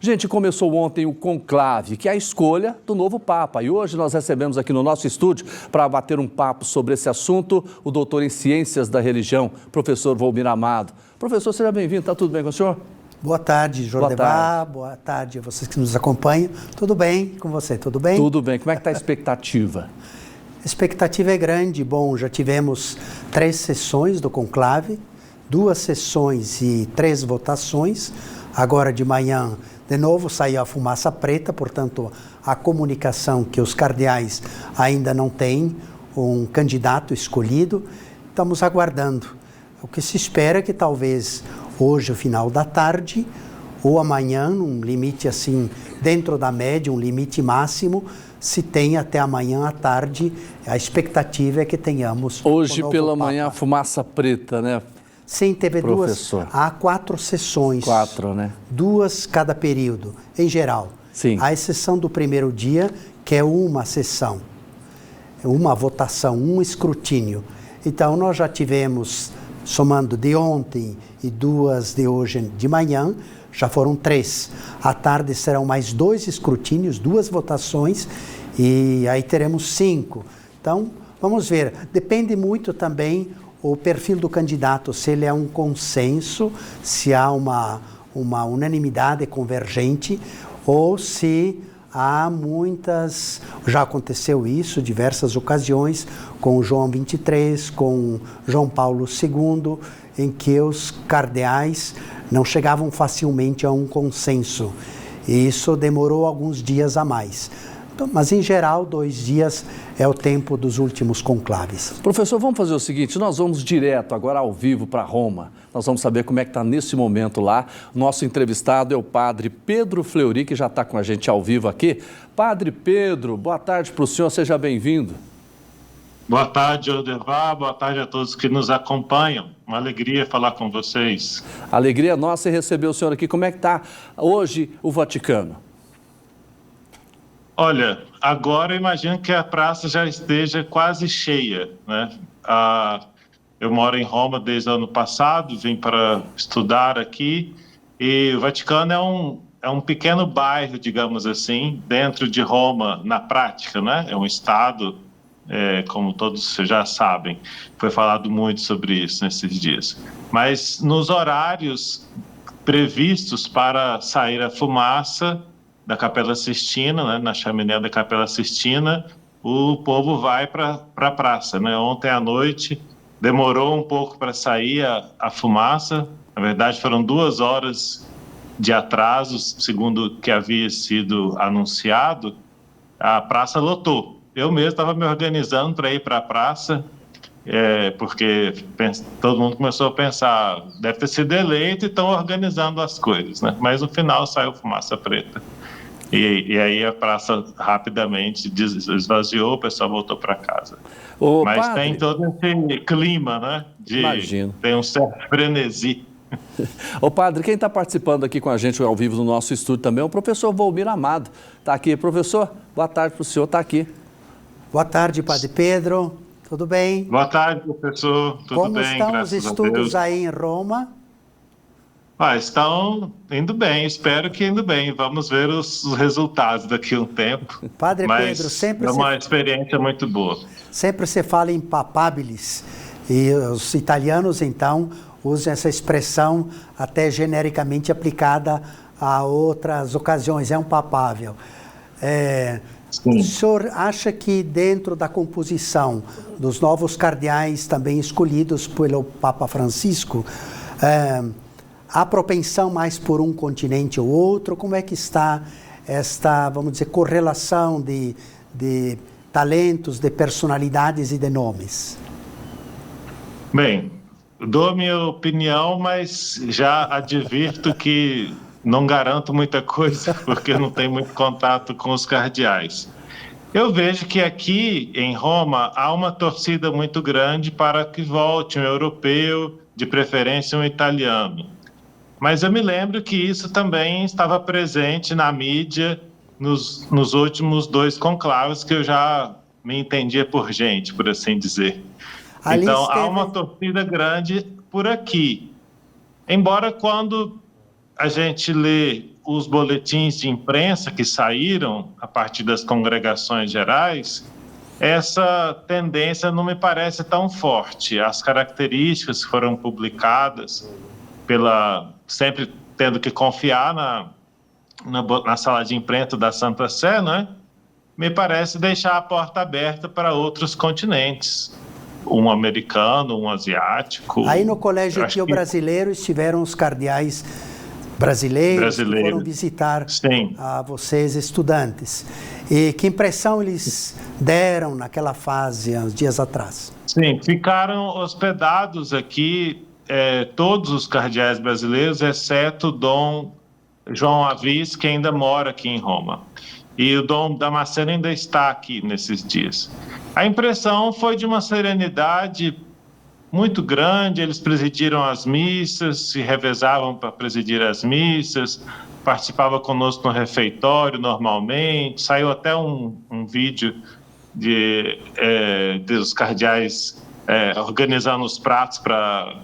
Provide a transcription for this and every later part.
Gente, começou ontem o conclave, que é a escolha do novo Papa. E hoje nós recebemos aqui no nosso estúdio, para bater um papo sobre esse assunto, o doutor em Ciências da Religião, professor Volmir Amado. Professor, seja bem-vindo. Está tudo bem com o senhor? Boa tarde, Jordevar. Boa tarde a vocês que nos acompanham. Tudo bem com você? Tudo bem? Tudo bem. Como é que está a expectativa? A expectativa é grande. Bom, já tivemos 3 sessões do conclave, 2 sessões e 3 votações. Agora de manhã, de novo, saiu a fumaça preta, portanto, a comunicação que os cardeais ainda não têm um candidato escolhido. Estamos aguardando. O que se espera é que talvez hoje, ao final da tarde, ou amanhã, um limite assim, dentro da média, um limite máximo, se tem até amanhã à tarde. A expectativa é que tenhamos hoje pela manhã a fumaça preta, né? Sim, teve professor? Há 4 sessões. 4, né? 2 cada período, em geral. Sim. A exceção do primeiro dia, que é uma sessão, uma votação, um escrutínio. Então, nós já tivemos, somando de ontem e 2 de hoje de manhã, já foram 3. À tarde serão mais 2 escrutínios, 2 votações, e aí teremos 5. Então, vamos ver. Depende muito também o perfil do candidato, se ele é um consenso, se há uma unanimidade convergente, ou se há muitas... Já aconteceu isso, diversas ocasiões, com João 23, com João Paulo II, em que os cardeais não chegavam facilmente a um consenso. E isso demorou alguns dias a mais. Então, mas, em geral, 2 dias é o tempo dos últimos conclaves. Professor, vamos fazer o seguinte, nós vamos direto agora ao vivo para Roma. Nós vamos saber como é que está nesse momento lá. Nosso entrevistado é o padre Pedro Fleury, que já está com a gente ao vivo aqui. Padre Pedro, boa tarde para o senhor, seja bem-vindo. Boa tarde, Jordevar. Boa tarde a todos que nos acompanham. Uma alegria falar com vocês. Alegria nossa em receber o senhor aqui. Como é que está hoje o Vaticano? Olha, agora eu imagino que a praça já esteja quase cheia, né? Eu moro em Roma desde o ano passado, vim para estudar aqui, e o Vaticano é um pequeno bairro, digamos assim, dentro de Roma, na prática, né? É um estado, como todos já sabem, foi falado muito sobre isso nesses dias. Mas nos horários previstos para sair a fumaça da Capela Sistina, né, na chaminé da Capela Sistina, o povo vai para a praça, né? Ontem à noite demorou um pouco para sair a fumaça, na verdade foram 2 horas de atraso, segundo o que havia sido anunciado. A praça lotou. Eu mesmo estava me organizando para ir para a praça, porque todo mundo começou a pensar, deve ter sido eleito e estão organizando as coisas, né? Mas no final saiu fumaça preta. E aí a praça rapidamente esvaziou, o pessoal voltou para casa. Mas padre, tem todo esse clima, né? Imagino. Tem um certo frenesi. Ô padre, quem está participando aqui com a gente ao vivo no nosso estúdio também é o professor Volmir Amado. Está aqui, professor? Boa tarde para o senhor, está aqui. Boa tarde, padre Pedro. Tudo bem? Boa tarde, professor. Tudo bem, graças a Deus. Como estão os estudos aí em Roma? Estão indo bem, espero que indo bem. Vamos ver os resultados daqui a um tempo. Padre Mas Pedro, sempre é uma experiência muito boa. Sempre se fala em papabilis, e os italianos, então, usam essa expressão até genericamente aplicada a outras ocasiões, é um papável. O senhor acha que dentro da composição dos novos cardeais também escolhidos pelo Papa Francisco, há propensão mais por um continente ou outro? Como é que está esta, vamos dizer, correlação de talentos, de personalidades e de nomes? Bem, dou minha opinião, mas já advirto que não garanto muita coisa, porque não tenho muito contato com os cardeais. Eu vejo que aqui em Roma há uma torcida muito grande para que volte um europeu, de preferência um italiano. Mas eu me lembro que isso também estava presente na mídia nos últimos 2 conclaves, que eu já me entendia por gente, por assim dizer. Então, há uma torcida grande por aqui. Embora quando a gente lê os boletins de imprensa que saíram a partir das congregações gerais, essa tendência não me parece tão forte. As características que foram publicadas, sempre tendo que confiar na sala de imprensa da Santa Sé, né? Me parece deixar a porta aberta para outros continentes, um americano, um asiático. Aí no Colégio Pio Brasileiro estiveram os cardeais brasileiros que foram visitar vocês, estudantes. E que impressão eles deram naquela fase, uns dias atrás? Sim, ficaram hospedados aqui todos os cardeais brasileiros, exceto Dom João Avis, que ainda mora aqui em Roma. E o Dom Damasceno ainda está aqui nesses dias. A impressão foi de uma serenidade muito grande. Eles presidiram as missas, se revezavam para presidir as missas, participava conosco no refeitório normalmente. Saiu até um vídeo dos cardeais organizando os pratos para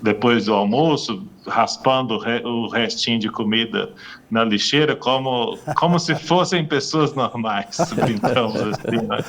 depois do almoço, raspando o restinho de comida na lixeira, como se fossem pessoas normais, brincamos assim, né?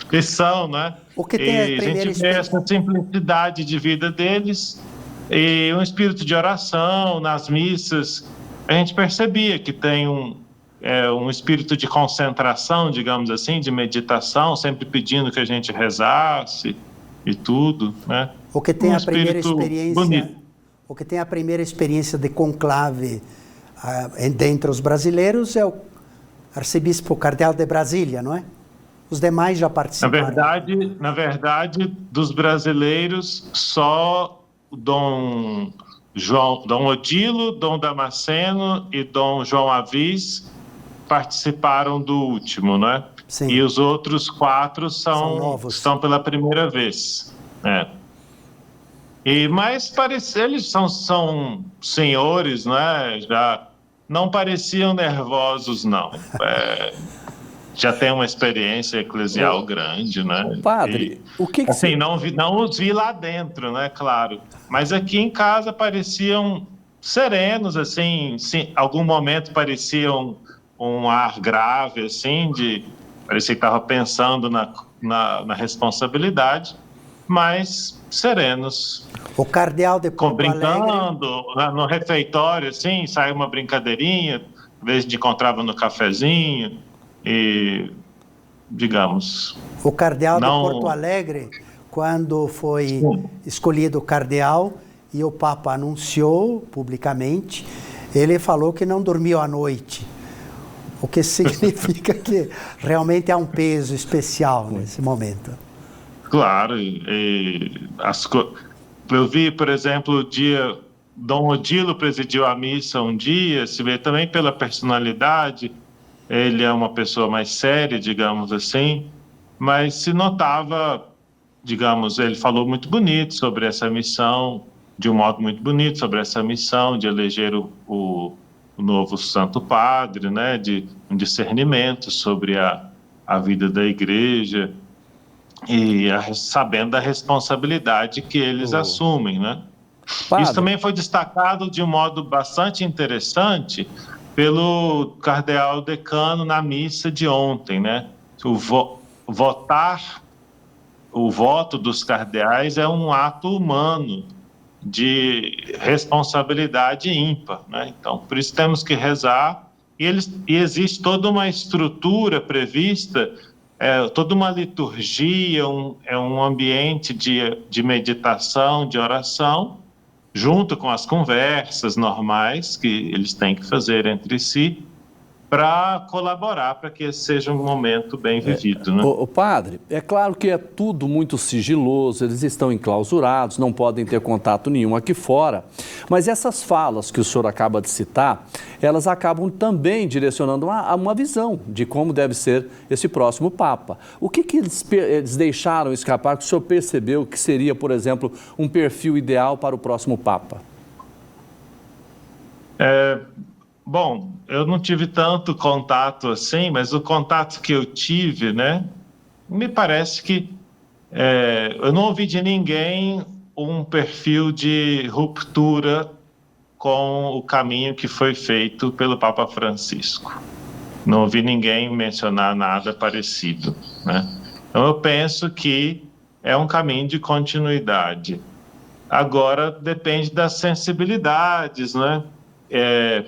E são, né? E a gente vê essa simplicidade de vida deles e um espírito de oração nas missas. A gente percebia que tem um espírito de concentração, digamos assim, de meditação, sempre pedindo que a gente rezasse e tudo, né? O que tem a primeira experiência, bonito. O que tem a primeira experiência de conclave dentre os brasileiros é o arcebispo cardeal de Brasília, não é? Os demais já participaram. Na verdade, dos brasileiros, só Dom Odilo, Dom Damasceno e Dom João Avis participaram do último, né? Sim. E os outros 4 estão pela primeira vez. Mas eles são senhores, né? Já não pareciam nervosos, não. Já tem uma experiência eclesial grande, né? Padre, o que assim, não os vi lá dentro, né? Claro. Mas aqui em casa pareciam serenos, assim, algum momento pareciam um ar grave, assim, parecia que estava pensando na responsabilidade, mas serenos. O cardeal de Porto brincando no refeitório, assim, saiu uma brincadeirinha, às vezes a gente encontrava no cafezinho e, digamos... O cardeal de Porto Alegre, quando foi escolhido cardeal e o Papa anunciou publicamente, ele falou que não dormiu à noite. O que significa que realmente há um peso especial nesse momento. Claro, eu vi, por exemplo, Dom Odilo presidiu a missa um dia, se vê também pela personalidade, ele é uma pessoa mais séria, digamos assim, mas se notava, digamos, ele falou muito bonito sobre essa missão, de um modo muito bonito sobre essa missão de eleger o novo Santo Padre, né, de um discernimento sobre a vida da Igreja e sabendo da responsabilidade que eles assumem, né? Padre. Isso também foi destacado de um modo bastante interessante pelo cardeal decano na missa de ontem, né? O voto dos cardeais é um ato humano de responsabilidade ímpar, né? Então, por isso temos que rezar e existe toda uma estrutura prevista, toda uma liturgia, um ambiente de meditação, de oração, junto com as conversas normais que eles têm que fazer entre si, para colaborar para que esse seja um momento bem vivido, né? O padre, é claro que é tudo muito sigiloso, eles estão enclausurados, não podem ter contato nenhum aqui fora, mas essas falas que o senhor acaba de citar, elas acabam também direcionando uma visão de como deve ser esse próximo Papa. O que eles deixaram escapar que o senhor percebeu que seria, por exemplo, um perfil ideal para o próximo Papa? Bom, eu não tive tanto contato assim, mas o contato que eu tive, né, me parece que eu não ouvi de ninguém um perfil de ruptura com o caminho que foi feito pelo Papa Francisco. Não ouvi ninguém mencionar nada parecido, né? Então eu penso que é um caminho de continuidade. Agora depende das sensibilidades, né?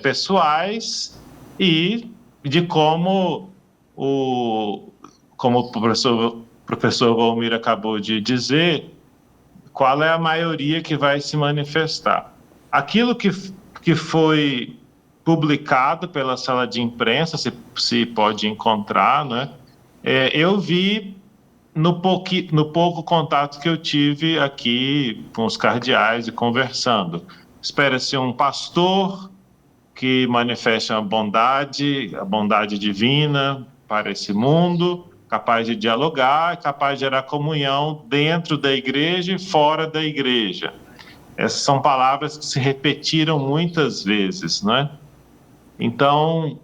Pessoais e de como o professor Volmir acabou de dizer, qual é a maioria que vai se manifestar. Aquilo que foi publicado pela sala de imprensa, se pode encontrar, né? Eu vi no pouco contato que eu tive aqui com os cardeais e conversando. Espera-se um pastor que manifeste a bondade divina para esse mundo, capaz de dialogar, capaz de gerar comunhão dentro da igreja e fora da igreja. Essas são palavras que se repetiram muitas vezes, né? Então,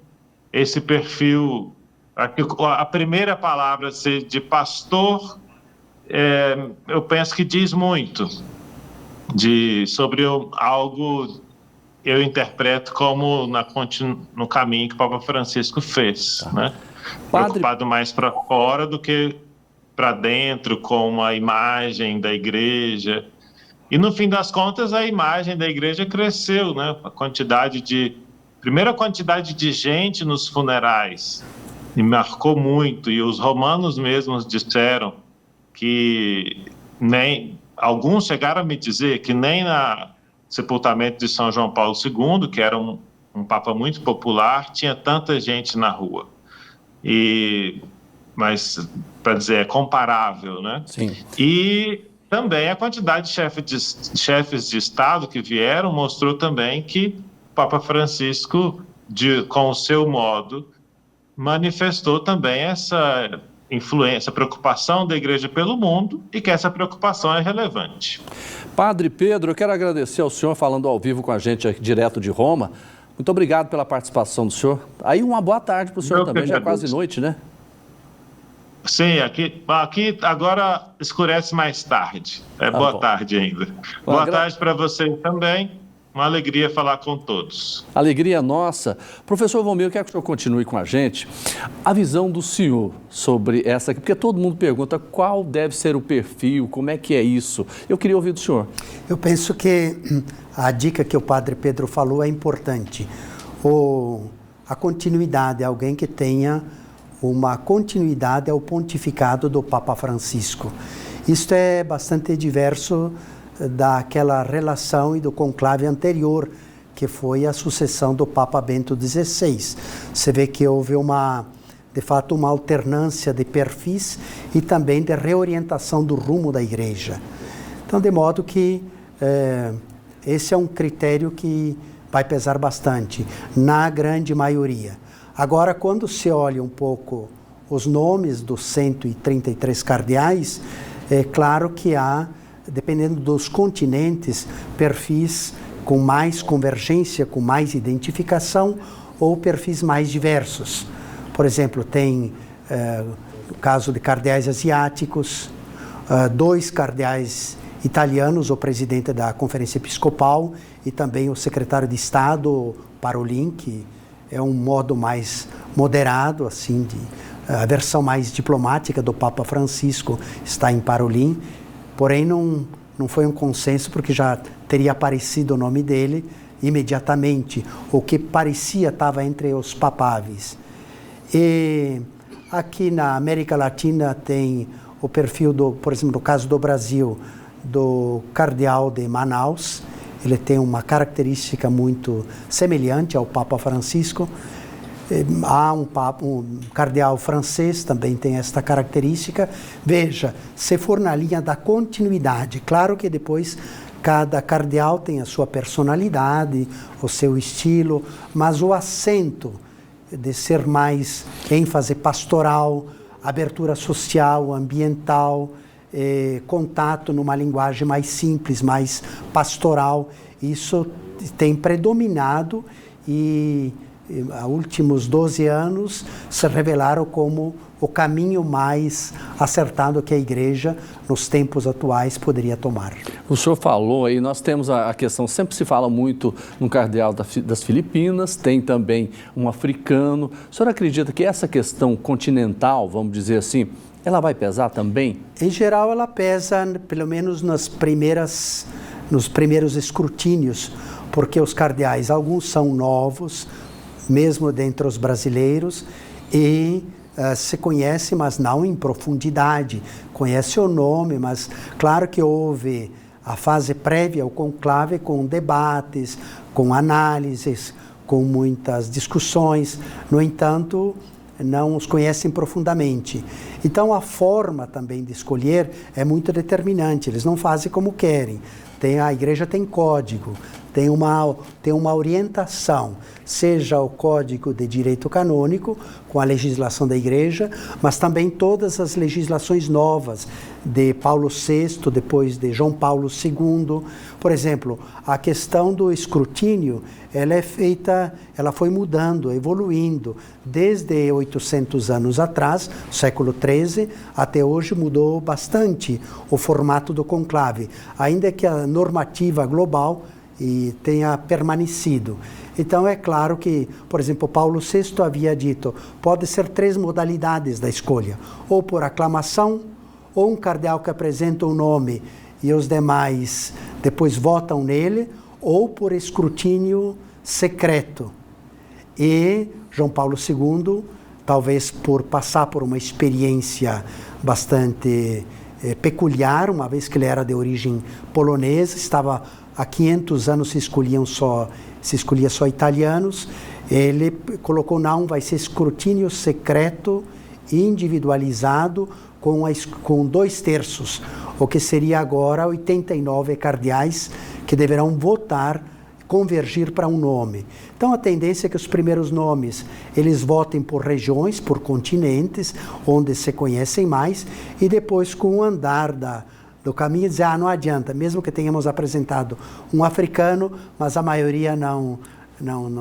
esse perfil, a primeira palavra ser de pastor, eu penso que diz muito sobre algo, eu interpreto como no caminho que o Papa Francisco fez, né? Preocupado mais para fora do que para dentro, com a imagem da igreja. E no fim das contas, a imagem da igreja cresceu, né? Primeiro, a quantidade de gente nos funerais me marcou muito, e os romanos mesmos disseram que alguns chegaram a me dizer que nem no sepultamento de São João Paulo II, que era um papa muito popular, tinha tanta gente na rua. Mas, para dizer, é comparável, né? Sim. E também a quantidade de chefes de Estado que vieram mostrou também que o Papa Francisco, com o seu modo, manifestou também essa influência, preocupação da igreja pelo mundo, e que essa preocupação é relevante. Padre Pedro, eu quero agradecer ao senhor falando ao vivo com a gente aqui, direto de Roma. Muito obrigado pela participação do senhor. Aí uma boa tarde para o senhor também, já é quase noite, né? Sim, aqui agora escurece mais tarde. Boa tarde ainda. Boa tarde para você também. Uma alegria falar com todos. Alegria nossa. Professor Volmir, eu quero que o senhor continue com a gente. A visão do senhor sobre essa, porque todo mundo pergunta qual deve ser o perfil, como é que é isso. Eu queria ouvir do senhor. Eu penso que a dica que o Padre Pedro falou é importante. A continuidade, alguém que tenha uma continuidade ao pontificado do Papa Francisco. Isto é bastante diverso daquela relação e do conclave anterior, que foi a sucessão do Papa Bento XVI. Você vê que houve de fato, uma alternância de perfis e também de reorientação do rumo da igreja. Então, de modo que esse é um critério que vai pesar bastante, na grande maioria. Agora, quando se olha um pouco os nomes dos 133 cardeais, é claro que há, dependendo dos continentes, perfis com mais convergência, com mais identificação, ou perfis mais diversos. Por exemplo, tem o caso de cardeais asiáticos, 2 cardeais italianos, o presidente da Conferência Episcopal e também o secretário de Estado, Parolin, que é um modo mais moderado, assim, a versão mais diplomática do Papa Francisco está em Parolin, porém não foi um consenso, porque já teria aparecido o nome dele imediatamente, o que parecia estava entre os papáveis. E aqui na América Latina tem o perfil, por exemplo, no caso do Brasil, do cardeal de Manaus. Ele tem uma característica muito semelhante ao Papa Francisco. Há um cardeal francês, também tem esta característica. Veja, se for na linha da continuidade, claro que depois cada cardeal tem a sua personalidade, o seu estilo, mas o acento de ser mais ênfase pastoral, abertura social, ambiental, contato numa linguagem mais simples, mais pastoral, isso tem predominado e há últimos 12 anos, se revelaram como o caminho mais acertado que a igreja, nos tempos atuais, poderia tomar. O senhor falou aí, nós temos a questão, sempre se fala muito no cardeal das Filipinas, tem também um africano. O senhor acredita que essa questão continental, vamos dizer assim, ela vai pesar também? Em geral, ela pesa, pelo menos nos primeiros escrutínios, porque os cardeais, alguns são novos, mesmo dentre os brasileiros, e se conhece, mas não em profundidade. Conhece o nome, mas claro que houve a fase prévia ao conclave com debates, com análises, com muitas discussões. No entanto, não os conhecem profundamente. Então, a forma também de escolher é muito determinante. Eles não fazem como querem. A igreja tem código, tem uma orientação, seja o Código de Direito Canônico, com a legislação da igreja, mas também todas as legislações novas de Paulo VI, depois de João Paulo II. Por exemplo, a questão do escrutínio, ela foi mudando, evoluindo, desde 800 anos atrás, século XIII, até hoje mudou bastante o formato do conclave, ainda que a normativa global tenha permanecido. Então é claro que, por exemplo, Paulo VI havia dito, pode ser 3 modalidades da escolha, ou por aclamação, ou um cardeal que apresenta um nome e os demais depois votam nele, ou por escrutínio secreto. E João Paulo II, talvez por passar por uma experiência bastante peculiar, uma vez que ele era de origem polonesa, estava há 500 anos se escolhia só italianos, ele colocou, não, vai ser escrutínio secreto, individualizado, com 2/3, o que seria agora 89 cardeais que deverão votar, convergir para um nome. Então a tendência é que os primeiros nomes, eles votem por regiões, por continentes, onde se conhecem mais, e depois com o andar do caminho dizer, não adianta, mesmo que tenhamos apresentado um africano, mas a maioria não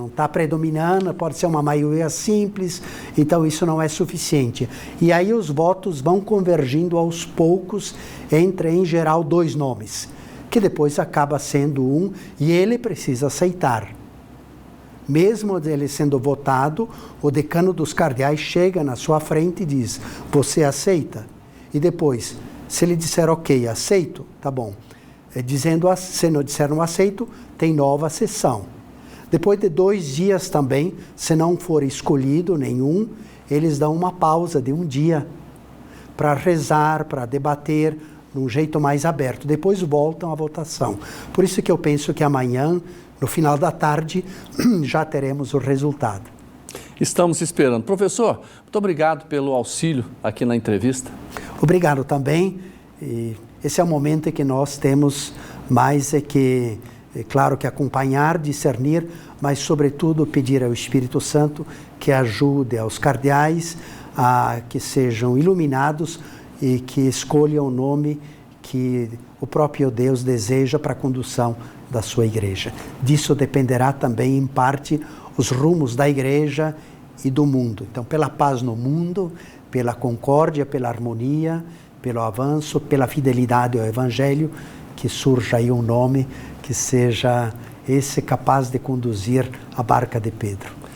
está predominando, pode ser uma maioria simples, então isso não é suficiente. E aí os votos vão convergindo aos poucos entre, em geral, 2 nomes, que depois acaba sendo um, e ele precisa aceitar. Mesmo ele sendo votado, o decano dos cardeais chega na sua frente e diz, você aceita? E depois, se ele disser ok, aceito, tá bom. Se não disser não aceito, tem nova sessão. Depois de 2 dias também, se não for escolhido nenhum, eles dão uma pausa de 1 dia para rezar, para debater de um jeito mais aberto. Depois voltam à votação. Por isso que eu penso que amanhã, no final da tarde, já teremos o resultado. Estamos esperando. Professor, muito obrigado pelo auxílio aqui na entrevista. Obrigado também. Esse é o momento em que nós temos mais claro que acompanhar, discernir, mas sobretudo pedir ao Espírito Santo que ajude aos cardeais a que sejam iluminados e que escolham o nome que o próprio Deus deseja para a condução da sua igreja. Disso dependerá também, em parte, os rumos da igreja e do mundo. Então, pela paz no mundo, pela concórdia, pela harmonia, pelo avanço, pela fidelidade ao Evangelho, que surja aí um nome que seja esse capaz de conduzir a barca de Pedro.